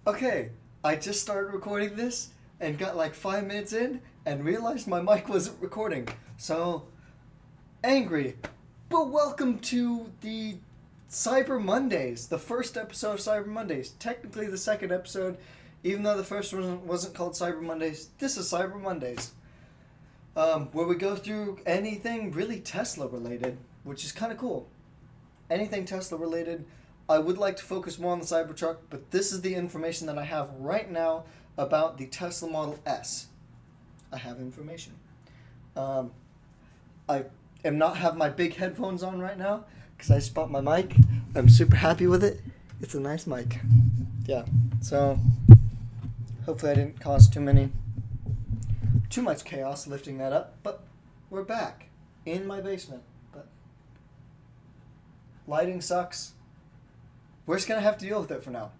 Okay, I just started recording this and got like 5 minutes in and realized my mic wasn't recording. So, angry. But welcome to the Cyber Mondays, the first episode of Cyber Mondays. Technically, the second episode, even though the first one wasn't called Cyber Mondays, this is Cyber Mondays. Where we go through anything really Tesla related, which is kind of cool. Anything Tesla related. I would like to focus more on the Cybertruck, but this is the information that I have right now about the Tesla Model S. I have information. I am not have my big headphones on right now because I just bought my mic. I'm super happy with it. It's a nice mic. Yeah. So hopefully I didn't cause too much chaos lifting that up. But we're back in my basement. But lighting sucks. We're just gonna have to deal with it for now.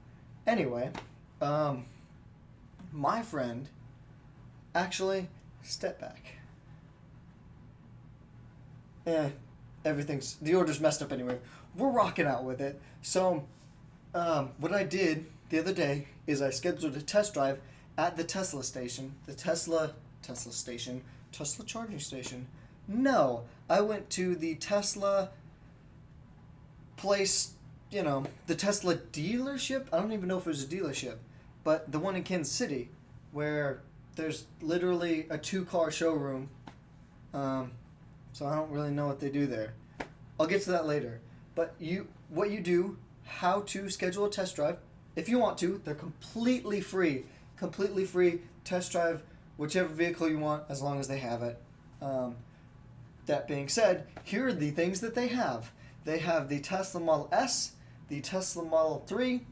Anyway, my friend actually step back. The order's messed up anyway. We're rocking out with it. So, what I did the other day is I scheduled a test drive at the Tesla station, Tesla charging station. No, I went to the Tesla place, the Tesla dealership. I don't even know if it was a dealership, but the one in Kansas City, where there's literally a 2-car showroom. So I don't really know what they do there. I'll get to that later. But what you do, how to schedule a test drive, if you want to, they're completely free. Completely free. Test drive whichever vehicle you want as long as they have it. That being said, here are the things that they have. They have the Tesla Model S, the Tesla Model 3,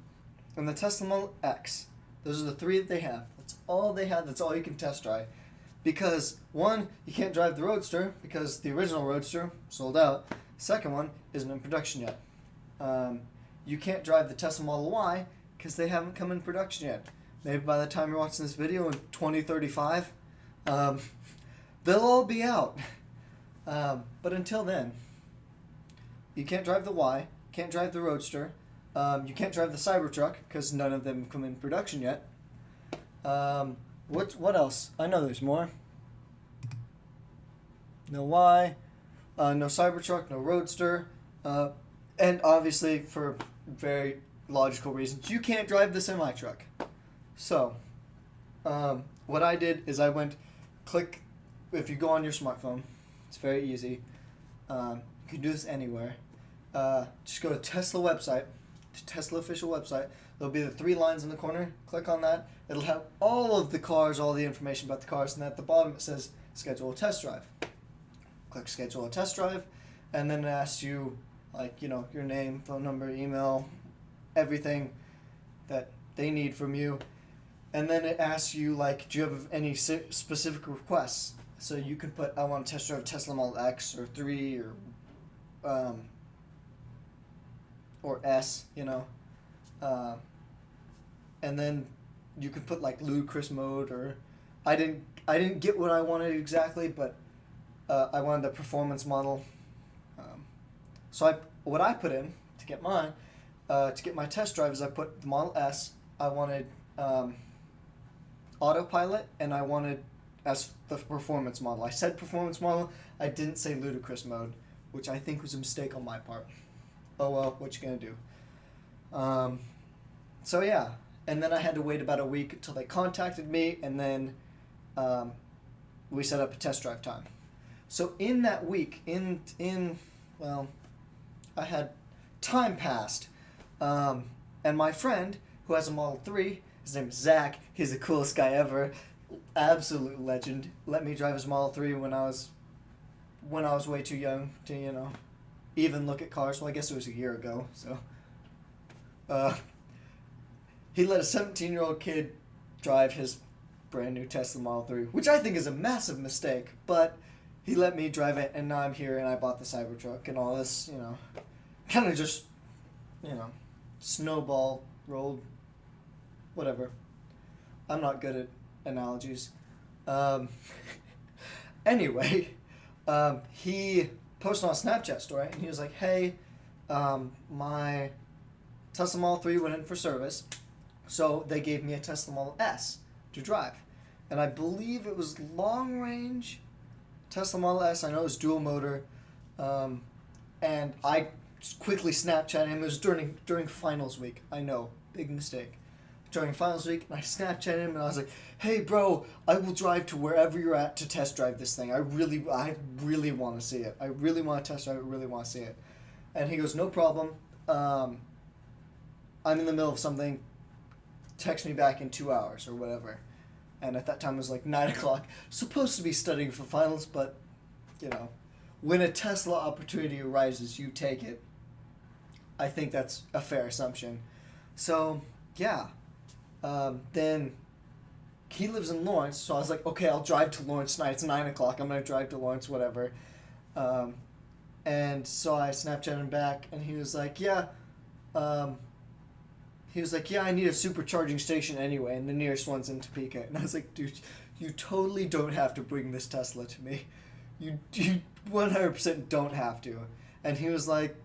and the Tesla Model X. Those are the 3 that they have. That's all they have. That's all you can test drive. Because, one, you can't drive the Roadster because the original Roadster sold out. Second one isn't in production yet. You can't drive the Tesla Model Y because they haven't come in production yet. Maybe by the time you're watching this video in 2035, they'll all be out. But until then, you can't drive the Y, can't drive the Roadster, you can't drive the Cybertruck because none of them come in production yet. What else? I know there's more. No Y, no Cybertruck, no Roadster, and obviously for very logical reasons, you can't drive the semi-truck. So, what I did is I went, if you go on your smartphone, it's very easy. You can do this anywhere. Just go to Tesla website, to Tesla official website. There'll be the 3 lines in the corner. Click on that. It'll have all of the cars, all the information about the cars, and at the bottom it says schedule a test drive. Click schedule a test drive, and then it asks you, your name, phone number, email, everything that they need from you. And then it asks you, do you have any specific requests? So you can put, I want to test drive Tesla Model X or 3 or S, and then you can put ludicrous mode, or I didn't get what I wanted exactly, but I wanted the performance model. What I put in to get mine, to get my test drive, is I put the Model S. I wanted autopilot, and I wanted as the performance model. I said performance model. I didn't say ludicrous mode, which I think was a mistake on my part. Oh well, what you gonna do? So yeah, and then I had to wait about a week until they contacted me, and then we set up a test drive time. So in that week, I had time passed, and my friend who has a Model 3, his name is Zach. He's the coolest guy ever, absolute legend. Let me drive his Model 3 when I was way too young to even look at cars. Well, I guess it was a year ago. So he let a 17-year-old kid drive his brand new Tesla Model 3, which I think is a massive mistake, but he let me drive it, and now I'm here, and I bought the Cybertruck and all this, kind of just, snowball rolled, whatever. I'm not good at analogies. Anyway, he posted on a Snapchat story, and he was like, hey, my Tesla Model 3 went in for service. So they gave me a Tesla Model S to drive. And I believe it was long range Tesla Model S. I know it was dual motor. And I quickly Snapchatted him. It was during finals week. I know, big mistake. During finals week, and I Snapchatted him, and I was like, "Hey, bro, I will drive to wherever you're at to test drive this thing. I really want to see it. I really want to test drive it. Really want to see it." And he goes, "No problem. I'm in the middle of something. Text me back in 2 hours or whatever." And at that time it was like 9 o'clock. Supposed to be studying for finals, but when a Tesla opportunity arises, you take it. I think that's a fair assumption. So yeah. Then he lives in Lawrence, so I was like, okay, I'll drive to Lawrence tonight. It's 9 o'clock. I'm going to drive to Lawrence, whatever. And so I Snapchatted him back, and he was like, yeah. I need a supercharging station anyway, and the nearest one's in Topeka. And I was like, dude, you totally don't have to bring this Tesla to me. You 100% don't have to. And he was like,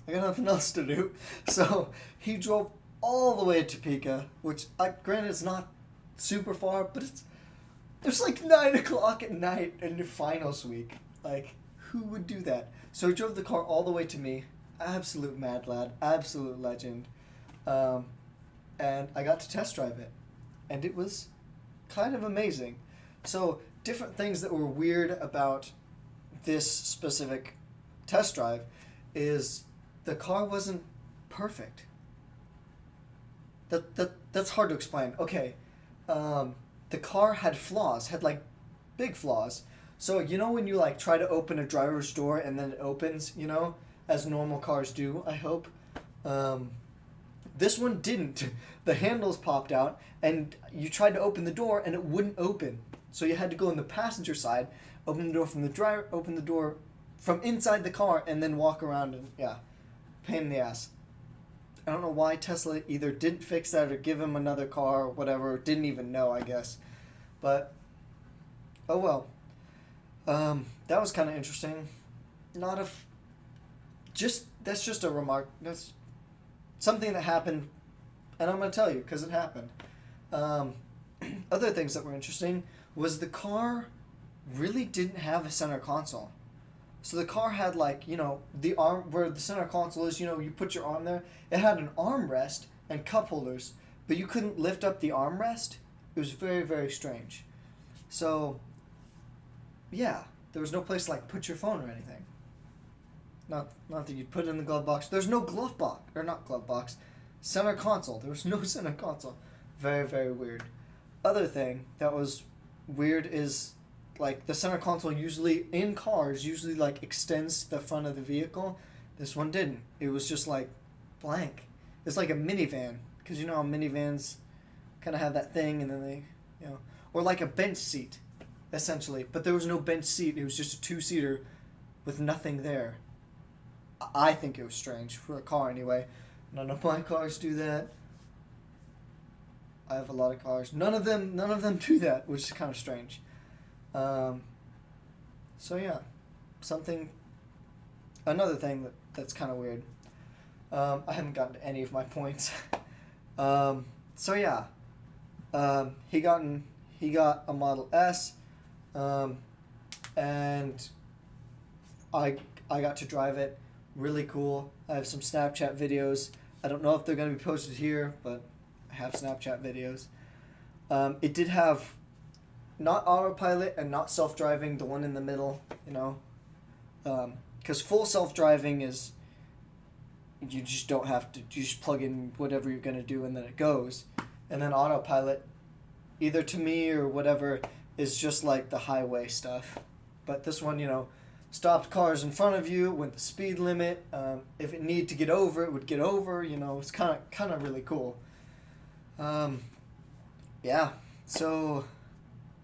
I got nothing else to do. So he drove all the way to Topeka, which, granted, it's not super far, but it's like 9 o'clock at night in your finals week. Like, who would do that? So he drove the car all the way to me. Absolute mad lad. Absolute legend. And I got to test drive it. And it was kind of amazing. So, different things that were weird about this specific test drive is the car wasn't perfect. That's hard to explain. Okay, the car had flaws, had like big flaws. So when you like try to open a driver's door and then it opens, as normal cars do, I hope. This one didn't. The handles popped out, and you tried to open the door and it wouldn't open. So you had to go on the passenger side, open the door from the driver, open the door from inside the car, and then walk around, and pain in the ass. I don't know why Tesla either didn't fix that or give him another car or whatever, or didn't even know, I guess. But, oh well. That was kind of interesting. That's just a remark. That's something that happened, and I'm going to tell you, because it happened. Other things that were interesting was the car really didn't have a center console. So the car had the arm where the center console is, you put your arm there. It had an armrest and cup holders, but you couldn't lift up the armrest. It was very, very strange. So, yeah, there was no place to put your phone or anything. Not that you'd put it in the glove box. There's no glove box, or not glove box, center console. There was no center console. Very, very weird. Other thing that was weird is the center console usually in cars extends the front of the vehicle. This one didn't. It was just blank. It's like a minivan, because how minivans kind of have that thing, and then they or like a bench seat essentially, but there was no bench seat. It was just a 2-seater with nothing there. I think it was strange for a car anyway. None of my cars do that. I have a lot of cars. None of them do that, which is kind of strange. So yeah, another thing that's kind of weird. I haven't gotten to any of my points. So yeah, he got a Model S, and I got to drive it. Really cool. I have some Snapchat videos. I don't know if they're going to be posted here, but I have Snapchat videos. It did have not autopilot and not self-driving, the one in the middle, because full self-driving is you just don't have to, you just plug in whatever you're going to do and then it goes. And then autopilot, either to me or whatever, is just the highway stuff. But this one, stopped cars in front of you, went the speed limit. If it needed to get over, it would get over. It's kind of really cool. Yeah, so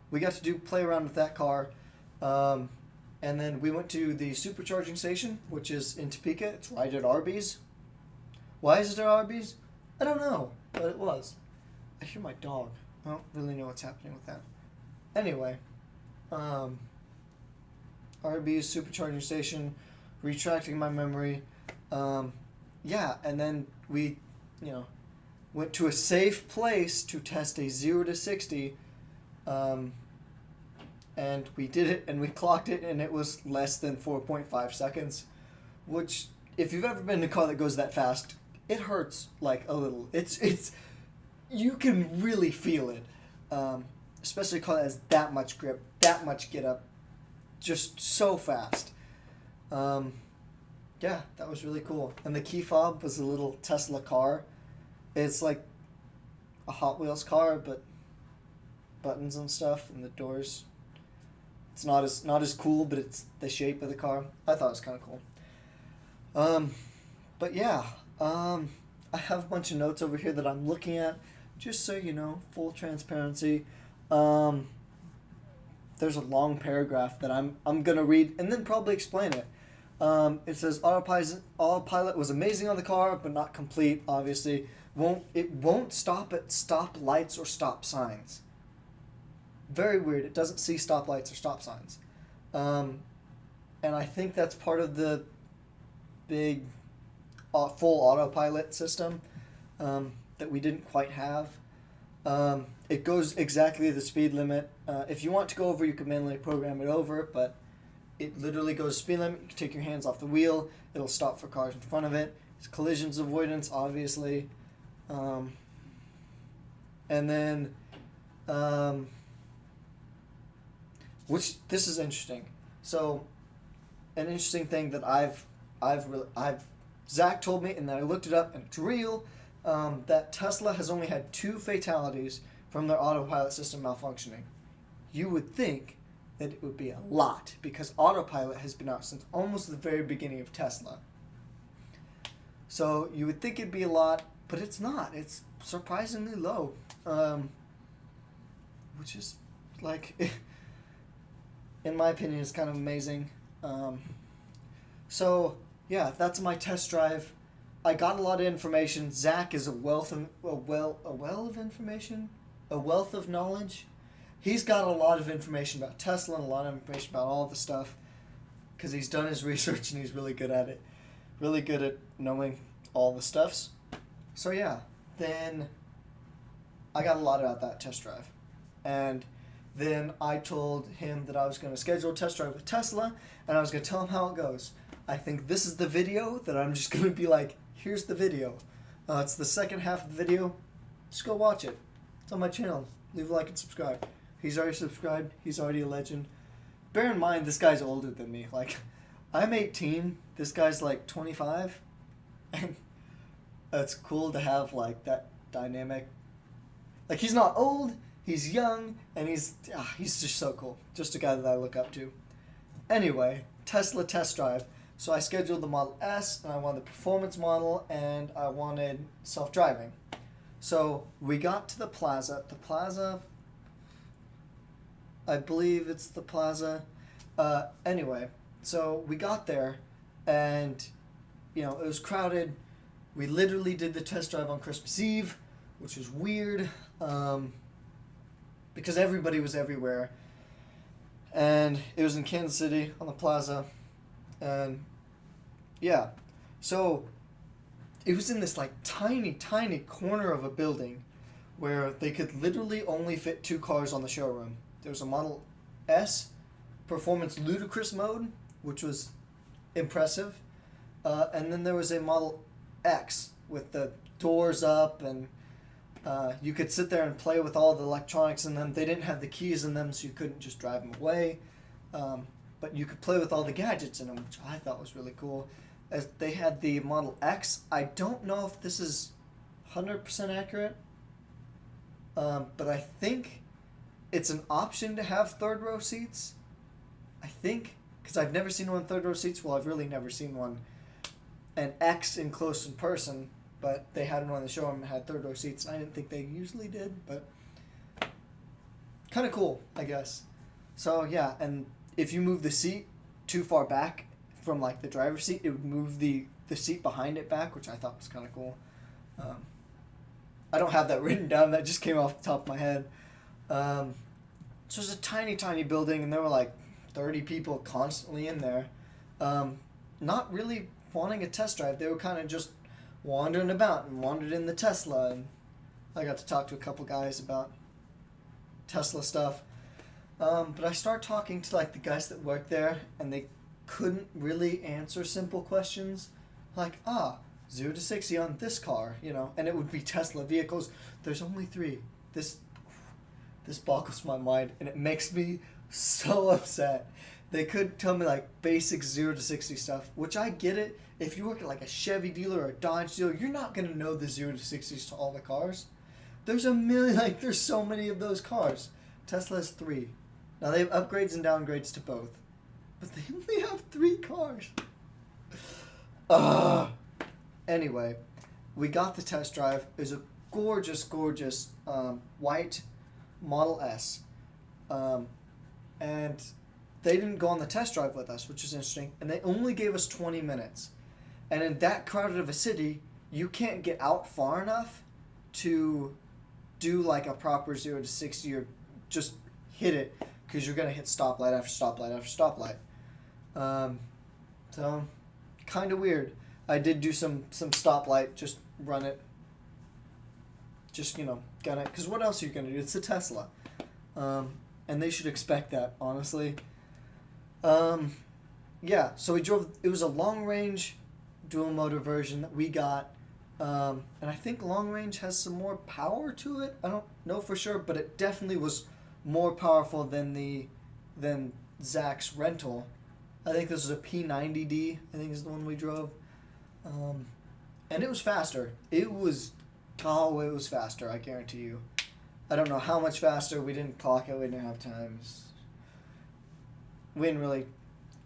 we got to play around with that car, and then we went to the supercharging station, which is in Topeka. It's right at Arby's. Why is it at Arby's? I don't know, but it was. I hear my dog. I don't really know what's happening with that. Anyway, Arby's supercharging station, retracting my memory. Yeah, and then we, went to a safe place to test a 0 to 60. And we did it, and we clocked it, and it was less than 4.5 seconds, which, if you've ever been in a car that goes that fast, it hurts like a little. It's you can really feel it, especially a car that has that much grip, that much get up, just so fast. Yeah, that was really cool. And the key fob was a little Tesla car. It's like a Hot Wheels car, but buttons and stuff, and the doors. It's not as cool, but it's the shape of the car. I thought it was kind of cool. But yeah, I have a bunch of notes over here that I'm looking at, just so you know, full transparency. There's a long paragraph that I'm gonna read and then probably explain it. It says autopilot was amazing on the car, but not complete. Obviously, won't stop at stop lights or stop signs. Very weird. It doesn't see stoplights or stop signs. And I think that's part of the big full autopilot system that we didn't quite have. It goes exactly the speed limit. If you want to go over, you can manually program it over, but it literally goes speed limit. You can take your hands off the wheel. It'll stop for cars in front of it. It's collisions avoidance, obviously. And then... which this is interesting. So, an interesting thing that I've Zach told me, and then I looked it up, and it's real. That Tesla has only had 2 fatalities from their autopilot system malfunctioning. You would think that it would be a lot, because autopilot has been out since almost the very beginning of Tesla. So you would think it'd be a lot, but it's not. It's surprisingly low, which is like. In my opinion, it's kind of amazing. So yeah, that's my test drive. I got a lot of information. Zach is a wealth of information, a wealth of knowledge. He's got a lot of information about Tesla and a lot of information about all the stuff, because he's done his research and he's really good at it, really good at knowing all the stuffs. So yeah, then I got a lot about that test drive, and then I told him that I was going to schedule a test drive with Tesla, and I was going to tell him how it goes. I think this is the video that I'm just going to be like, here's the video. It's the second half of the video. Just go watch it. It's on my channel. Leave a like and subscribe. He's already subscribed. He's already a legend. Bear in mind, this guy's older than me. Like, I'm 18. This guy's like 25. And it's cool to have, like, that dynamic. Like, he's not old. He's young, and he's just so cool. Just a guy that I look up to. Anyway, Tesla test drive. So I scheduled the Model S, and I wanted the performance model, and I wanted self-driving. So we got to the Plaza. The Plaza, I believe it's the Plaza. Anyway, so we got there, and, you know, it was crowded. We literally did the test drive on Christmas Eve, which was weird. Because everybody was everywhere, and it was in Kansas City on the Plaza, and yeah, so it was in this like tiny corner of a building where they could literally only fit 2 cars on the showroom. There was a Model S performance ludicrous mode, which was impressive, and then there was a Model X with the doors up, and you could sit there and play with all the electronics in them. They didn't have the keys in them, so you couldn't just drive them away. But you could play with all the gadgets in them, which I thought was really cool. As they had the Model X. I don't know if this is 100% accurate, but I think it's an option to have third row seats. I think, because I've never seen one third row seats. Well, I've really never seen an X in close in person. But they had one on the showroom that had third row seats, and I didn't think they usually did, but kind of cool, I guess. So yeah, and if you move the seat too far back from like the driver's seat, it would move the seat behind it back, which I thought was kind of cool. I don't have that written down, that just came off the top of my head. So it was a tiny building, and there were like 30 people constantly in there, not really wanting a test drive. They were kind of just wandering about and wandered in the Tesla and I got to talk to a couple guys about Tesla stuff. But I start talking to like the guys that work there, and they couldn't really answer simple questions like 0 to 60 on this car, and it would be Tesla vehicles. There's only 3. This boggles my mind, and it makes me so upset. They could tell me like basic 0 to 60 stuff, which I get it. If you work at like a Chevy dealer or a Dodge dealer, you're not gonna know the 0 to 60s to all the cars. There's a million, there's so many of those cars. Tesla has 3. Now they have upgrades and downgrades to both, but they only have 3 cars. Anyway, we got the test drive. It was a gorgeous, gorgeous white Model S. And they didn't go on the test drive with us, which is interesting. And they only gave us 20 minutes. And in that crowded of a city, you can't get out far enough to do like a proper 0 to 60 or just hit it, because you're going to hit stoplight after stoplight after stoplight. So, kind of weird. I did do some stoplight, just run it. Just, gun it. Because what else are you going to do? It's a Tesla. And they should expect that, honestly. Yeah, so we drove, it was a long range dual motor version that we got. And I think long range has some more power to it. I don't know for sure, but it definitely was more powerful than Zach's rental. I think this was a P90D, I think is the one we drove. And it was faster. It was faster, I guarantee you. I don't know how much faster. We didn't clock it. We didn't have time. We didn't really...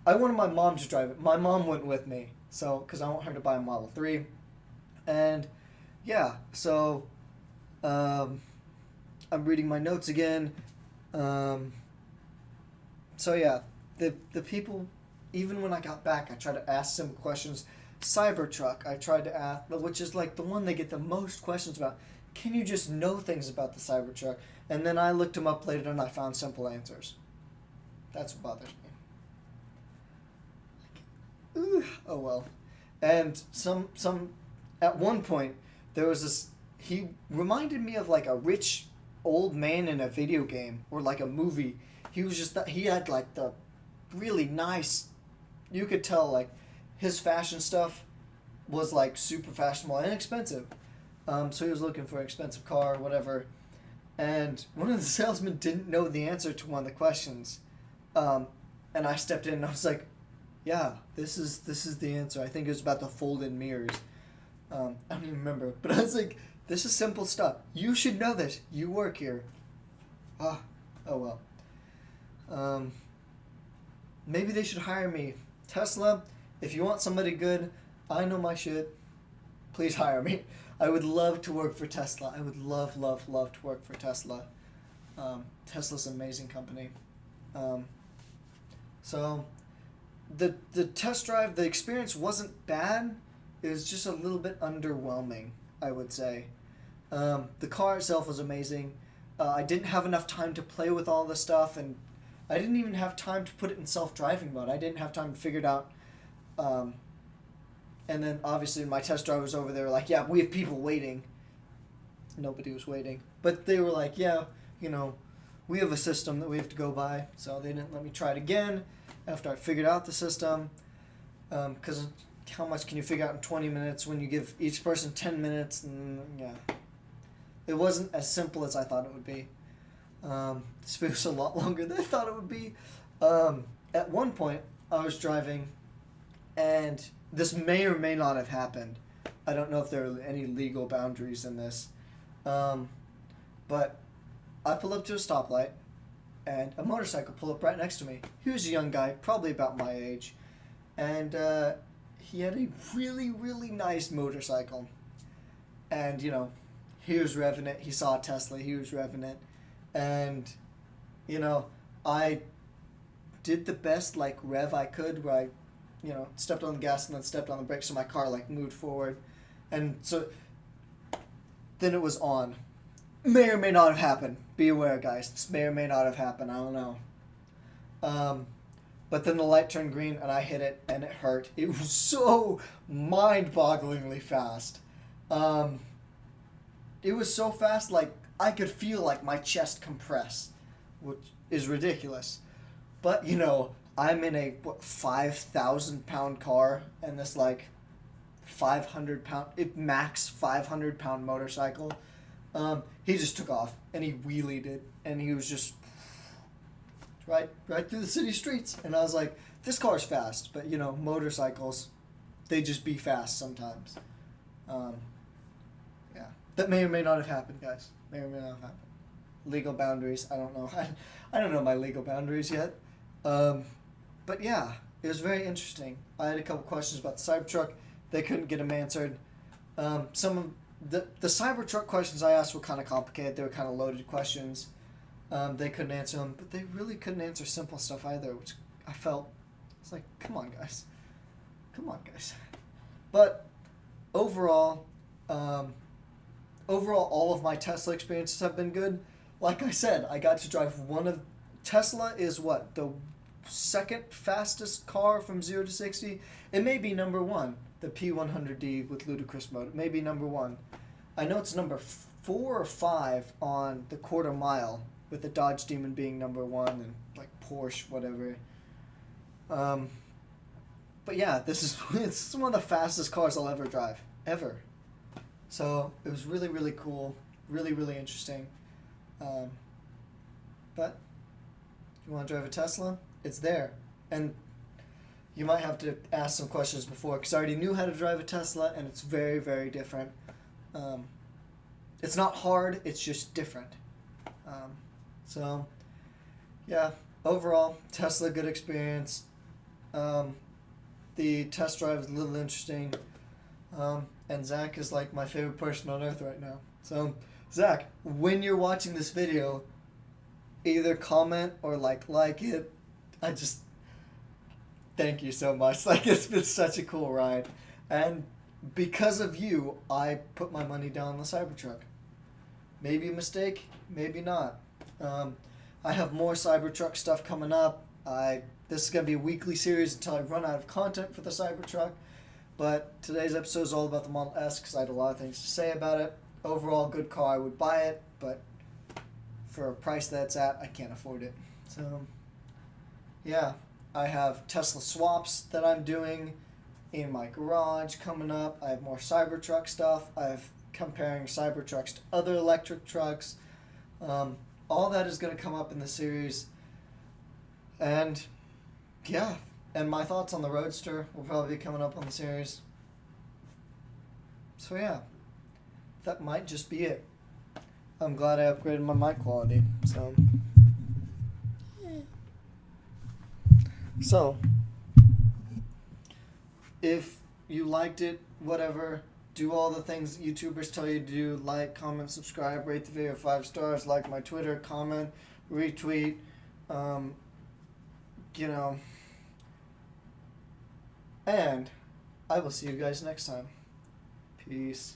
I wanted my mom to drive it. My mom went with me, because I want her to buy a Model 3. And, yeah, so... I'm reading my notes again. So, yeah, the people... Even when I got back, I tried to ask simple questions. Cybertruck, I tried to ask, which is like the one they get the most questions about. Can you just know things about the Cybertruck? And then I looked them up later and I found simple answers. That's what bothers me. Oh well. And some at one point there was this. He reminded me of like a rich old man in a video game or like a movie. He was just he had like the really nice. You could tell like his fashion stuff was like super fashionable and expensive. So he was looking for an expensive car or whatever. And one of the salesmen didn't know the answer to one of the questions. And I stepped in and I was like, yeah, this is the answer. I think it was about the fold-in mirrors. I don't even remember. But I was like, this is simple stuff. You should know this. You work here. Oh well. Maybe they should hire me. Tesla, if you want somebody good, I know my shit. Please hire me. I would love to work for Tesla. I would love, love, love to work for Tesla. Tesla's an amazing company. So the test drive, the experience wasn't bad. It was just a little bit underwhelming, I would say. The car itself was amazing. I didn't have enough time to play with all the stuff, and I didn't even have time to put it in self-driving mode. I didn't have time to figure it out. And then, obviously, my test drive was over there like, yeah, we have people waiting. Nobody was waiting. But they were like, yeah, we have a system that we have to go by. So they didn't let me try it again after I figured out the system. Because how much can you figure out in 20 minutes when you give each person 10 minutes? And, yeah. It wasn't as simple as I thought it would be. This video was a lot longer than I thought it would be. At one point, I was driving, and this may or may not have happened. I don't know if there are any legal boundaries in this. But I pull up to a stoplight, and a motorcycle pulled up right next to me. He was a young guy, probably about my age. And he had a really, really nice motorcycle. And, he was revving it. He saw a Tesla. He was revving it. And, I did the best, rev I could where I, stepped on the gas and then stepped on the brakes so my car, moved forward. And so then it was on. May or may not have happened. Be aware, guys. This may or may not have happened. I don't know. But then the light turned green and I hit it and it hurt. It was so mind-bogglingly fast. it was so fast, like I could feel like my chest compress, which is ridiculous. But you know, I'm in a 5,000 pound car and this like 500 pound, it max 500 pound motorcycle. He just took off and he wheelied it and he was just right through the city streets. And I was like, this car's fast, but you know, motorcycles, they just be fast sometimes. Yeah, that may or may not have happened, guys. May or may not have happened. Legal boundaries, I don't know. I don't know my legal boundaries yet. But yeah, it was very interesting. I had a couple questions about the Cybertruck. They couldn't get them answered. Some of the Cybertruck questions I asked were kind of complicated. They were kind of loaded questions. They couldn't answer them, but they really couldn't answer simple stuff either, which I felt, it's like, come on, guys. Come on, guys. But overall, all of my Tesla experiences have been good. Like I said, I got to drive one of... Tesla is what? The second fastest car from 0 to 60? It may be number one. The P100D with ludicrous mode. It may be number one. I know it's number 4 or 5 on the quarter mile, with the Dodge Demon being number 1 and like Porsche, whatever. But yeah, this is one of the fastest cars I'll ever drive. Ever. So it was really, really cool. Really, really interesting. But if you want to drive a Tesla, it's there. And you might have to ask some questions before, because I already knew how to drive a Tesla, and it's very, very different. It's not hard, it's just different. So, yeah, overall, Tesla, good experience. The test drive is a little interesting. And Zach is like my favorite person on earth right now. So, Zach, when you're watching this video, either comment or like it. I just thank you so much. Like, it's been such a cool ride. And because of you, I put my money down on the Cybertruck. Maybe a mistake, maybe not. I have more Cybertruck stuff coming up. This is going to be a weekly series until I run out of content for the Cybertruck. But today's episode is all about the Model S because I had a lot of things to say about it. Overall, good car. I would buy it, but for a price that's at, I can't afford it. So, yeah. I have Tesla swaps that I'm doing in my garage coming up. I have more Cybertruck stuff. I've comparing Cybertrucks to other electric trucks. All that is going to come up in the series. And, yeah. And my thoughts on the Roadster will probably be coming up on the series. So, yeah. That might just be it. I'm glad I upgraded my mic quality. So, if you liked it, whatever, do all the things YouTubers tell you to do. Like, comment, subscribe, rate the video 5 stars, like my Twitter, comment, retweet, you know. And I will see you guys next time. Peace.